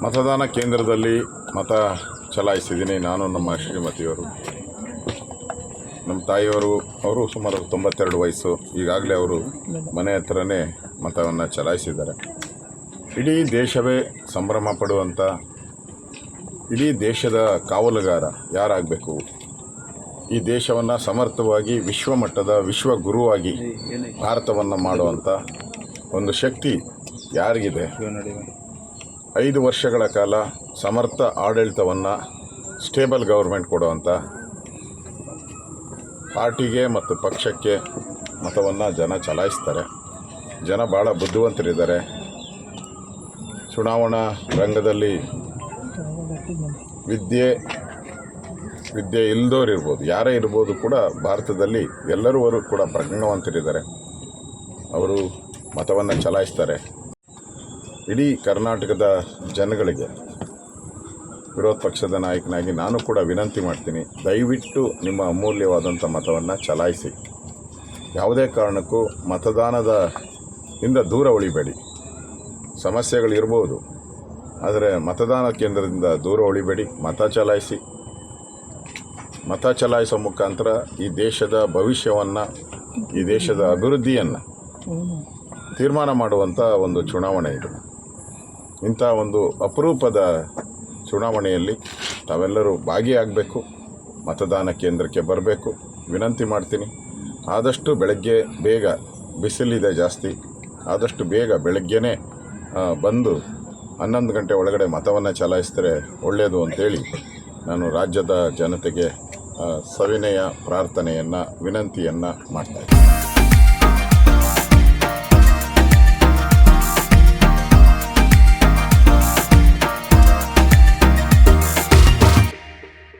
ಮತದಾನ ಕೇಂದ್ರದಲ್ಲಿ ಮತ ಚಲಾಯಿಸಿದ್ದೀನಿ ನಾನು, ನಮ್ಮ ಶ್ರೀಮತಿಯವರು. ನಮ್ಮ ತಾಯಿಯವರು ಸುಮಾರು 92 ವಯಸ್ಸು. ಈಗಾಗಲೇ ಅವರು ಮನೆ ಹತ್ರನೇ ಮತವನ್ನು ಚಲಾಯಿಸಿದ್ದಾರೆ. ಇಡೀ ದೇಶವೇ ಸಂಭ್ರಮ ಪಡುವಂಥ, ಇಡೀ ದೇಶದ ಕಾವಲುಗಾರ ಯಾರಾಗಬೇಕು, ಈ ದೇಶವನ್ನು ಸಮರ್ಥವಾಗಿ ವಿಶ್ವಮಟ್ಟದ ವಿಶ್ವಗುರುವಾಗಿ ಭಾರತವನ್ನು ಮಾಡುವಂಥ ಒಂದು ಶಕ್ತಿ ಯಾರಿಗಿದೆ? 5 ವರ್ಷಗಳ ಕಾಲ ಸಮರ್ಥ ಆಡಳಿತವನ್ನು, ಸ್ಟೇಬಲ್ ಗೌರ್ಮೆಂಟ್ ಕೊಡುವಂಥ ಪಾರ್ಟಿಗೆ ಮತ್ತು ಪಕ್ಷಕ್ಕೆ ಮತವನ್ನು ಜನ ಚಲಾಯಿಸ್ತಾರೆ. ಜನ ಭಾಳ ಬುದ್ಧಿವಂತರಿದ್ದಾರೆ. ಚುನಾವಣಾ ರಂಗದಲ್ಲಿ ವಿದ್ಯೆ ಇಲ್ಲದವ್ರು ಇರ್ಬೋದು, ಯಾರೇ ಇರ್ಬೋದು ಕೂಡ ಭಾರತದಲ್ಲಿ ಎಲ್ಲರೂ ಕೂಡ ಪ್ರಜ್ಞಾವಂತರಿದ್ದಾರೆ. ಅವರು ಮತವನ್ನು ಚಲಾಯಿಸ್ತಾರೆ. ಇಡೀ ಕರ್ನಾಟಕದ ಜನಗಳಿಗೆ ವಿರೋಧ ಪಕ್ಷದ ನಾಯಕನಾಗಿ ನಾನು ಕೂಡ ವಿನಂತಿ ಮಾಡ್ತೀನಿ, ದಯವಿಟ್ಟು ನಿಮ್ಮ ಅಮೂಲ್ಯವಾದಂಥ ಮತವನ್ನು ಚಲಾಯಿಸಿ. ಯಾವುದೇ ಕಾರಣಕ್ಕೂ ಇಂದ ದೂರ ಉಳಿಬೇಡಿ. ಸಮಸ್ಯೆಗಳಿರ್ಬೋದು, ಆದರೆ ಮತದಾನ ಕೇಂದ್ರದಿಂದ ದೂರ ಉಳಿಬೇಡಿ. ಮತ ಚಲಾಯಿಸಿ. ಮತ ಚಲಾಯಿಸೋ ಮುಖಾಂತರ ಈ ದೇಶದ ಭವಿಷ್ಯವನ್ನು, ಈ ದೇಶದ ಅಭಿವೃದ್ಧಿಯನ್ನು ತೀರ್ಮಾನ ಮಾಡುವಂಥ ಒಂದು ಚುನಾವಣೆ ಇದು. ಇಂಥ ಒಂದು ಅಪರೂಪದ ಚುನಾವಣೆಯಲ್ಲಿ ತಾವೆಲ್ಲರೂ ಭಾಗಿಯಾಗಬೇಕು. ಮತದಾನ ಕೇಂದ್ರಕ್ಕೆ ಬರಬೇಕು, ವಿನಂತಿ ಮಾಡ್ತೀನಿ. ಆದಷ್ಟು ಬೆಳಗ್ಗೆ ಬೇಗ, ಬಿಸಿಲಿದೆ ಜಾಸ್ತಿ, ಆದಷ್ಟು ಬೇಗ ಬೆಳಗ್ಗೆನೇ ಬಂದು 11 ಗಂಟೆ ಒಳಗಡೆ ಮತವನ್ನು ಚಲಾಯಿಸಿದರೆ ಒಳ್ಳೆಯದು ಅಂತೇಳಿ ನಾನು ರಾಜ್ಯದ ಜನತೆಗೆ ಸವಿನಯ ಪ್ರಾರ್ಥನೆಯನ್ನು, ವಿನಂತಿಯನ್ನು ಮಾಡ್ತಾಯಿದ್ದೀನಿ.